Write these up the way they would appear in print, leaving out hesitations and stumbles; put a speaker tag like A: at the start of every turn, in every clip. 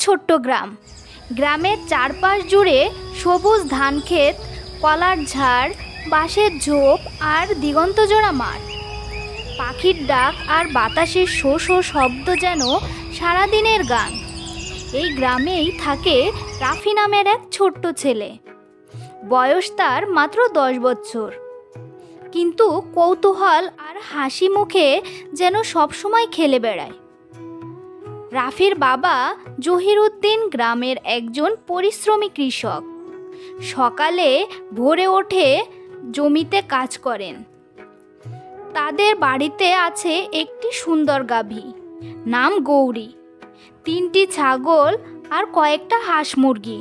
A: ছোট্ট গ্রাম। গ্রামের চারপাশ জুড়ে সবুজ ধানক্ষেত, কলার ঝাড়, বাঁশের ঝোপ আর দিগন্তজোড়া মাঠ। পাখির ডাক আর বাতাসের শো শো শব্দ যেন সারাদিনের গান। এই গ্রামেই থাকে রাফি নামের এক ছোট্ট ছেলে। বয়স তার মাত্র 10 বছর, কিন্তু কৌতূহল আর হাসি মুখে যেন সবসময় খেলে বেড়ায়। রাফির বাবা জহিরুদ্দিন গ্রামের একজন পরিশ্রমী কৃষক। সকালে ভোরে ওঠে জমিতে কাজ করেন। তাদের বাড়িতে আছে একটি সুন্দর গাভী, নাম গৌরী, 3টি ছাগল আর কয়েকটা হাঁস মুরগি।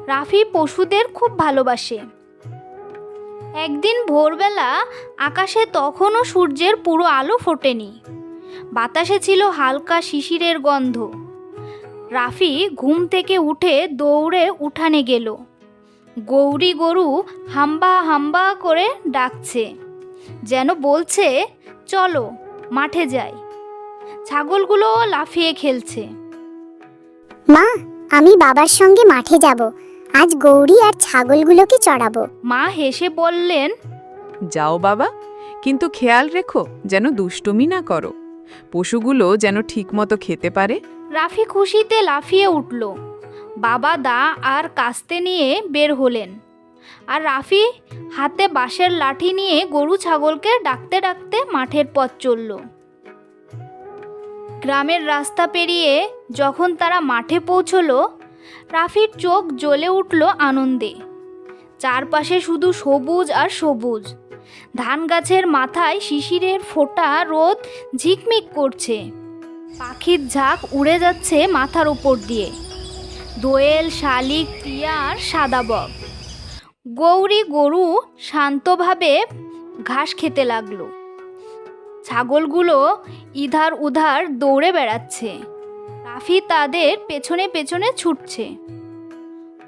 A: রাফি পশুদের খুব ভালোবাসে। একদিন ভোরবেলা আকাশে তখনও সূর্যের পুরো আলো ফোটেনি। বাতাসে ছিল হালকা শিশিরের গন্ধ। রাফি ঘুম থেকে উঠে দৌড়ে উঠানে গেল। গৌরী গরু হাম্বা হাম্বা করে ডাকছে, যেন বলছে, চলো মাঠে যাই। ছাগলগুলো লাফিয়ে খেলছে।
B: মা, আমি বাবার সঙ্গে মাঠে যাব। আজ গৌরী আর ছাগলগুলোকে চড়াবো।
A: মা হেসে বললেন,
C: যাও বাবা, কিন্তু খেয়াল রেখো যেন দুষ্টুমি না করো, পশুগুলো যেন ঠিকমতো খেতে পারে।
A: রাফি খুশিতে লাফিয়ে উঠল। বাবা দা আর কাস্তে নিয়ে বের হলেন, আর রাফি হাতে বাঁশের লাঠি নিয়ে গরু ছাগলকে ডাকতে ডাকতে মাঠের পথ চলল। গ্রামের রাস্তা পেরিয়ে যখন তারা মাঠে পৌঁছলো, রাফির চোখ জ্বলে উঠল আনন্দে। চারপাশে শুধু সবুজ আর সবুজ। ধান গাছের মাথায় শিশিরের ফোঁটা রোদ ঝিকমিক করছে। পাখির ঝাঁক উড়ে যাচ্ছে মাথার উপর দিয়ে। দোয়েল, শালিক, টিয়া আর সাদা বক। গৌরী গরু শান্তভাবে ঘাস খেতে লাগলো। ছাগলগুলো ইধার উধার দৌড়ে বেড়াচ্ছে। রাফি তাদের পেছনে পেছনে ছুটছে।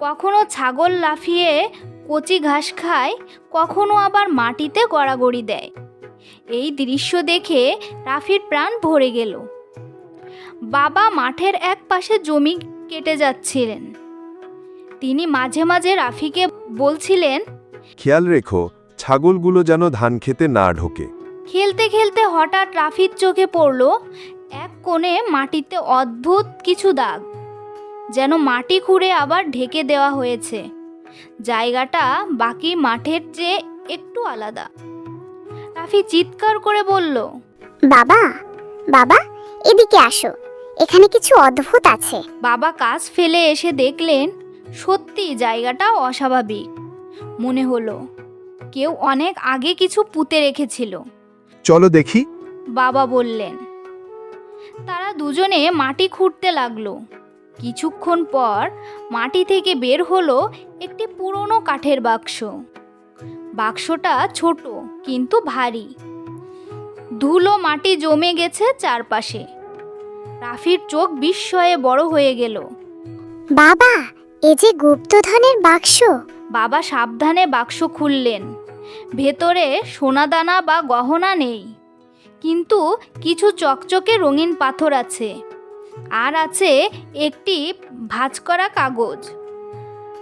A: কখনো ছাগল লাফিয়ে কচি ঘাস খায়, কখনো আবার মাটিতে গড়াগড়ি দেয়। এই দৃশ্য দেখে রাফির প্রাণ ভরে গেল। বাবা মাঠের এক পাশে জমি কেটে যাচ্ছিলেন। তিনি মাঝে মাঝে রাফিকে বলছিলেন,
D: খেয়াল রেখো ছাগলগুলো যেন ধান খেতে না ঢোকে।
A: খেলতে খেলতে হঠাৎ রাফির চোখে পড়ল এক কোণে মাটিতে অদ্ভুত কিছু দাগ, যেন মাটি খুঁড়ে আবার ঢেকে দেওয়া হয়েছে। জায়গাটা বাকি মাঠের চেয়ে একটু আলাদা। রাফি চিৎকার করে বলল,
B: বাবা, বাবা, এদিকে আসো, এখানে কিছু অদ্ভুত আছে।
A: বাবা কাজ ফেলে এসে দেখলেন সত্যি জায়গাটা অস্বাভাবিক। মনে হলো কেউ অনেক আগে কিছু পুঁতে রেখেছিল।
D: চলো দেখি,
A: বাবা বললেন। তারা দুজনে মাটি খুঁড়তে লাগলো। কিছুক্ষণ পর মাটি থেকে বের হলো একটি পুরনো কাঠের বাক্স। বাক্সটা ছোট কিন্তু ভারী। ধুলো মাটি জমে গেছে চারপাশে। রাফির চোখ বিস্ময়ে বড় হয়ে গেল।
B: বাবা, এ যে গুপ্তধনের বাক্স।
A: বাবা সাবধানে বাক্স খুললেন। ভেতরে সোনাদানা বা গহনা নেই, কিন্তু কিছু চকচকে রঙিন পাথর আছে। আর আছে একটি ভাঁজ করা কাগজ।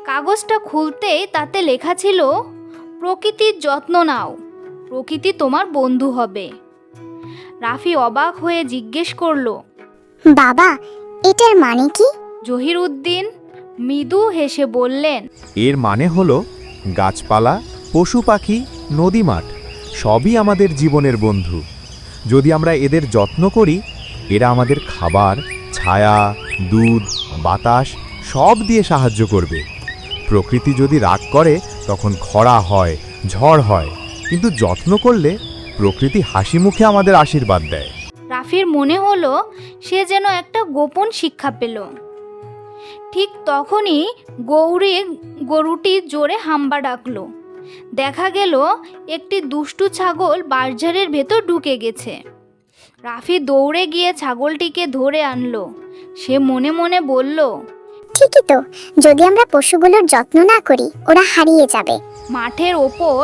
A: কাগজটা খুলতেই তাতে লেখা ছিল, প্রকৃতির যত্ন নাও, প্রকৃতি তোমার বন্ধু হবে। রাফি অবাক হয়ে জিজ্ঞেস করল,
B: বাবা, এটার মানে কি?
A: জহিরুদ্দিন মৃদু হেসে বললেন,
E: এর মানে হলো গাছপালা, পশু পাখি, নদীমাঠ সবই আমাদের জীবনের বন্ধু। যদি আমরা এদের যত্ন করি, এরা আমাদের খাবার, ছায়া, দুধ, বাতাস সব দিয়ে সাহায্য করবে। প্রকৃতি যদি রাগ করে তখন খরা হয়, ঝড় হয়, কিন্তু যত্ন করলে প্রকৃতি হাসি মুখে আমাদের আশীর্বাদ দেয়।
A: রাফির মনে হলো সে যেন একটা গোপন শিক্ষা পেল। ঠিক তখনই গৌরী গরুটি জোরে হাম্বা ডাকলো। দেখা গেল একটি দুষ্টু ছাগল বাঁশঝাড়ের ভেতর ঢুকে গেছে। রাফি দৌড়ে গিয়ে ছাগলটিকে ধরে আনলো। সে মনে মনে বলল,
B: ঠিকই তো, যদি আমরা পশুগুলোর যত্ন না করি ওরা হারিয়ে যাবে।
A: মাঠের ওপর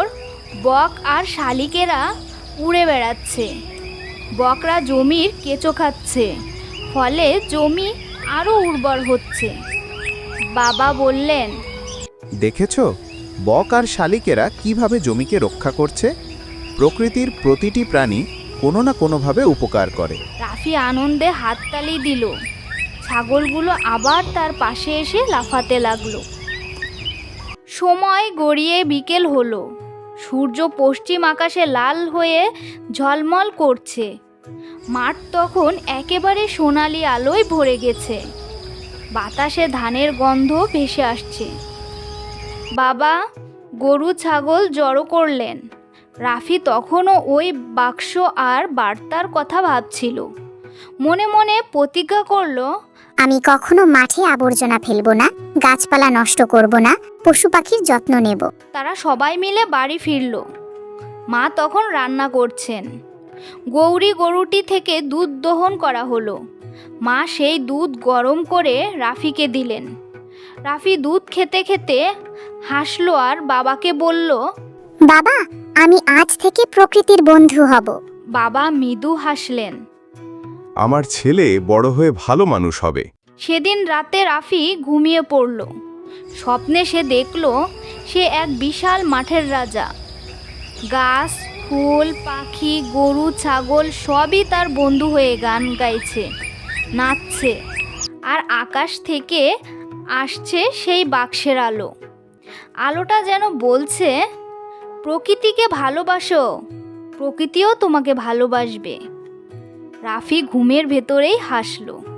A: বক আর শালিকেরা উড়ে বেড়াচ্ছে। বকরা জমির কেঁচো খাচ্ছে, ফলে জমি আরও উর্বর হচ্ছে। বাবা বললেন,
F: দেখেছো বক আর শালিকেরা কিভাবে জমিকে রক্ষা করছে? প্রকৃতির প্রতিটি প্রাণী কোনো না কোনোভাবে উপকার করে।
A: রাফি আনন্দে হাততালি দিল। ছাগলগুলো আবার তার পাশে এসে লাফাতে লাগলো। সময় গড়িয়ে বিকেল হলো। সূর্য পশ্চিম আকাশে লাল হয়ে ঝলমল করছে। মাঠ তখন একেবারে সোনালি আলোয় ভরে গেছে। বাতাসে ধানের গন্ধ ভেসে আসছে। বাবা গরু ছাগল জড়ো করলেন। রাফি তখনও ওই বাক্স আর বার্তার কথা ভাবছিল। মনে মনে প্রতিজ্ঞা করলো,
B: আমি কখনো মাঠে আবর্জনা ফেলবো না, গাছপালা নষ্ট করব না, পশু পাখির যত্ন নেব।
A: তারা সবাই মিলে বাড়ি ফিরল। মা তখন রান্না করছেন। গৌরী গরুটি থেকে দুধ দহন করা হলো। মা সেই দুধ গরম করে রাফিকে দিলেন। রাফি দুধ খেতে খেতে হাসলো আর বাবাকে বলল,
B: বাবা, আমি আজ থেকে প্রকৃতির বন্ধু হব।
A: বাবা মৃদু হাসলেন।
D: আমার ছেলে বড় হয়ে ভালো মানুষ হবে।
A: সেদিন রাতে রাফি ঘুমিয়ে পড়ল। স্বপ্নে সে দেখল সে এক বিশাল মাঠের রাজা। গাছ, ফুল, পাখি, গরু, ছাগল সবই তার বন্ধু হয়ে গান গাইছে, নাচছে। আর আকাশ থেকে আসছে সেই বাক্সের আলো। আলোটা যেন বলছে, প্রকৃতিকে ভালোবাসো, প্রকৃতিও তোমাকে ভালোবাসবে। রাফি ঘুমের ভেতরেই হাসল।